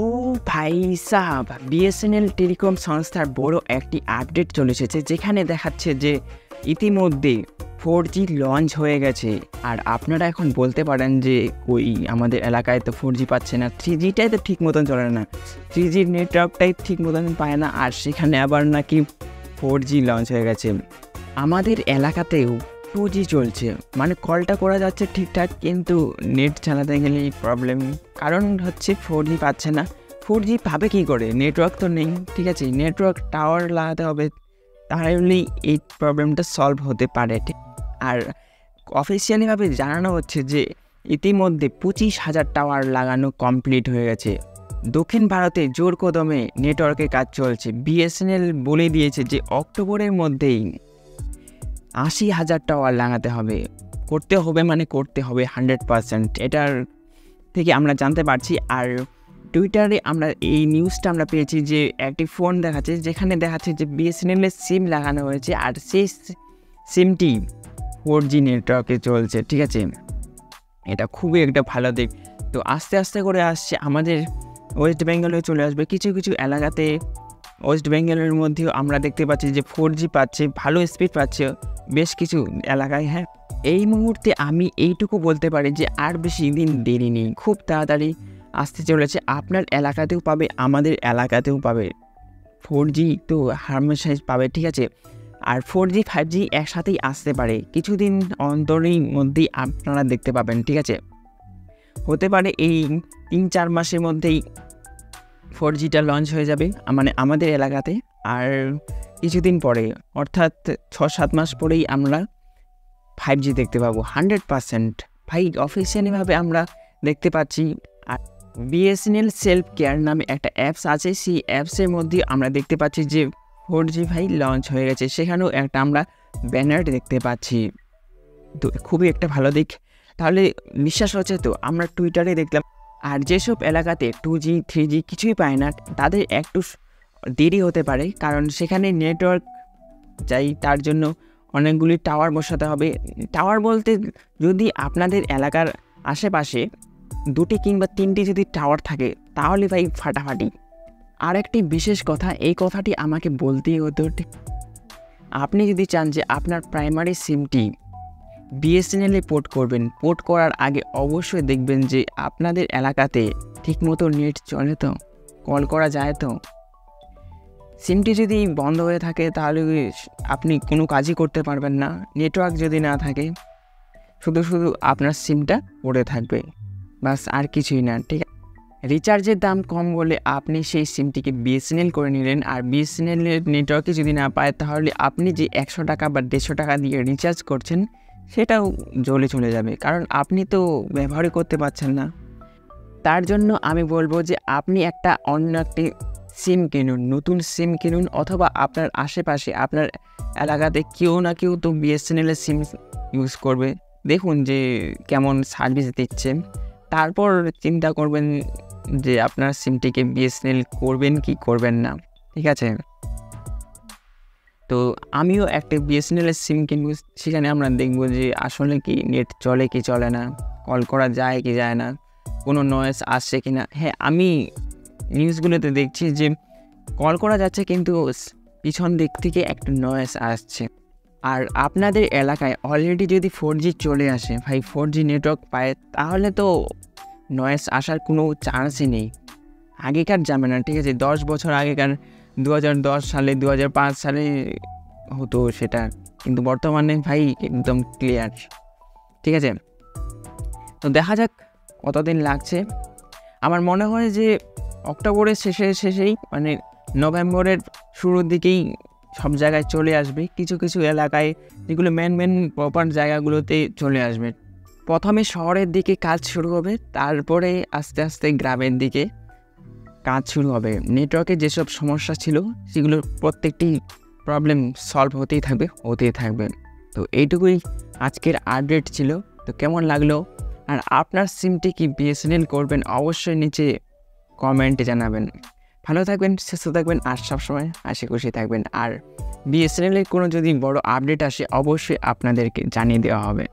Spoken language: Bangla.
ও ভাই সাহাব, বিএসএনএল টেলিকম সংস্থার বড় একটি আপডেট চলে এসেছে, যেখানে দেখাচ্ছে যে ইতিমধ্যে 4G লঞ্চ হয়ে গেছে। আর আপনারা এখন বলতে পারেন যে ওই আমাদের এলাকায় তো 4G পাচ্ছে না, 3Gটাই তো ঠিক মতন চলে না, 3Gর নেটওয়ার্কটাই ঠিক মতন পায় না, আর সেখানে আবার নাকি 4G লঞ্চ হয়ে গেছে। আমাদের এলাকাতেও 2G চলছে, মানে কলটা করা যাচ্ছে ঠিকঠাক, কিন্তু নেট চালাতে গেলেই প্রবলেম। কারণ হচ্ছে 4G পাচ্ছে না। 4G পাবে কী করে? নেটওয়ার্ক তো নেই। ঠিক আছে, নেটওয়ার্ক টাওয়ার লাগাতে হবে, তাহলেই এই প্রবলেমটা সলভ হতে পারে। আর অফিসিয়ালিভাবে জানানো হচ্ছে যে ইতিমধ্যে 25,000 টাওয়ার লাগানো কমপ্লিট হয়ে গেছে। দক্ষিণ ভারতে জোর কদমে নেটওয়ার্কের কাজ চলছে। বিএসএনএল বলে দিয়েছে যে অক্টোবরের মধ্যেই 80,000 টাওয়ার লাগাতে হবে, করতে হবে 100%। এটার থেকে আমরা জানতে পারছি। আর টুইটারে আমরা এই নিউজটা আমরা পেয়েছি যে একটি ফোন দেখাচ্ছে, যেখানে দেখাচ্ছে যে বিএসএনএলের সিম লাগানো হয়েছে, আর সেই সিমটি 4G নেটওয়ার্কে চলছে। ঠিক আছে, এটা খুবই একটা ভালো দিক। তো আস্তে আস্তে করে আসছে, আমাদের ওয়েস্ট বেঙ্গলেও চলে আসবে। কিছু কিছু এলাকাতে ওয়েস্ট বেঙ্গলের মধ্যেও আমরা দেখতে পাচ্ছি যে 4G পাচ্ছে, ভালো স্পিড পাচ্ছে বেশ কিছু এলাকায়। হ্যাঁ, এই মুহূর্তে আমি এইটুকু বলতে পারি যে আর বেশি দিন দেরি নেই, খুব তাড়াতাড়ি আসতে চলেছে। আপনার এলাকাতেও পাবে, আমাদের এলাকাতেও পাবে 4G, তো হারমোনাইজ পাবে। ঠিক আছে, আর 4G 5G একসাথেই আসতে পারে, কিছুদিন অন্তরের মধ্যেই আপনারা দেখতে পাবেন। ঠিক আছে, হতে পারে এই 3-4 মাসের মধ্যেই 4Gটা লঞ্চ হয়ে যাবে মানে আমাদের এলাকাতে। আর কিছুদিন পরে, অর্থাৎ 6-7 মাস পরেই আমরা 5G দেখতে পাবো 100%। ভাই, অফিসিয়ালিভাবে আমরা দেখতে পাচ্ছি। আর বিএসএনএল সেলফ কেয়ার নামে একটা অ্যাপস আছে, সেই অ্যাপসের মধ্যে আমরা দেখতে পাচ্ছি যে 4G ভাই লঞ্চ হয়ে গেছে, সেখানেও একটা আমরা ব্যানার দেখতে পাচ্ছি। তো খুবই একটা ভালো দিক। তাহলে বিশ্বাস হচ্ছে তো? আমরা টুইটারে দেখলাম। আর যেসব এলাকাতে 2G 3G কিছুই পায় না, তাদের একটু দেরি হতে পারে, কারণ সেখানে নেটওয়ার্ক চাই, তার জন্য অনেকগুলি টাওয়ার বসাতে হবে। টাওয়ার বলতে, যদি আপনাদের এলাকার আশেপাশে 2টি কিংবা 3টি যদি টাওয়ার থাকে, তাহলে ভাই ফাটাফাটি। আর একটি বিশেষ কথা, এই কথাটি আমাকে বলতেই হতো, আপনি যদি চান যে আপনার প্রাইমারি সিমটি বিএসএনএলে পোর্ট করবেন, পোর্ট করার আগে অবশ্যই দেখবেন যে আপনাদের এলাকাতে ঠিকমতো নেট চলে তো, কল করা যায় তো। সিমটি যদি বন্ধ হয়ে থাকে, তাহলে আপনি কোনো কাজই করতে পারবেন না। নেটওয়ার্ক যদি না থাকে, শুধু আপনার সিমটা পড়ে থাকবে, বাস, আর কিছুই না। ঠিক আছে, রিচার্জের দাম কম বলে আপনি সেই সিমটিকে বিএসএনএল করে নিলেন, আর বিএসএনএলের নেটওয়ার্কে যদি না পায়, তাহলে আপনি যে 100 টাকা বা 150 টাকা দিয়ে রিচার্জ করছেন, সেটাও জ্বলে চলে যাবে, কারণ আপনি তো ব্যবহারই করতে পারছেন না। তার জন্য আমি বলবো যে আপনি একটা অন্য একটি সিম কিনুন, নতুন সিম কিনুন, অথবা আপনার আশেপাশে আপনার এলাকাতে কেউ না কেউ তো বিএসএনএলের সিম ইউজ করবে, দেখুন যে কেমন সার্ভিস দিচ্ছে, তারপর চিন্তা করবেন যে আপনার সিমটিকে বিএসএনএল করবেন কি করবেন না। ঠিক আছে, তো আমিও একটা বিএসএনএলের সিম কিনব, সেখানে আমরা দেখব যে আসলে কি নেট চলে কি চলে না, কল করা যায় কি যায় না, কোনো নয়েজ আসছে কি না। হ্যাঁ, আমি নিউজগুলোতে দেখছি যে কল করা যাচ্ছে, কিন্তু পিছন দিক থেকে একটা নয়েজ আসছে। আর আপনাদের এলাকায় অলরেডি যদি 4G চলে আসে, ভাই 4G নেটওয়ার্ক পায়, তাহলে তো নয়েজ আসার কোনো চান্সই নেই। আগেকার জামানা, ঠিক আছে, 10 বছর আগেকার, 2010 সালে 2005 সালে হতো সেটা, কিন্তু বর্তমানে ভাই একদম ক্লিয়ার। ঠিক আছে, তো দেখা যাক কতদিন লাগছে। আমার মনে হয় যে অক্টোবরের শেষেই নভেম্বরের শুরুর দিকেই সব জায়গায় চলে আসবে। কিছু কিছু এলাকায়, যেগুলো মেন প্রপার জায়গাগুলোতে চলে আসবে। প্রথমে শহরের দিকে কাজ শুরু হবে, তারপরে আস্তে আস্তে গ্রামের দিকে কাজ শুরু হবে। নেটওয়ার্কে যেসব সমস্যা ছিল, সেগুলোর প্রত্যেকটি প্রবলেম সলভ হতেই থাকবে। তো এইটুকুই আজকের আপডেট ছিল। তো কেমন লাগলো, আর আপনার সিমটি কি বিএসএনএল করবেন, অবশ্যই নিচে কমেন্টে জানাবেন। ভালো থাকবেন, সুস্থ থাকবেন, আর সবসময় হাসি খুশি থাকবেন। আর বিএসএনএলের কোনো যদি বড় আপডেট আসে, অবশ্যই আপনাদেরকে জানিয়ে দেওয়া হবে।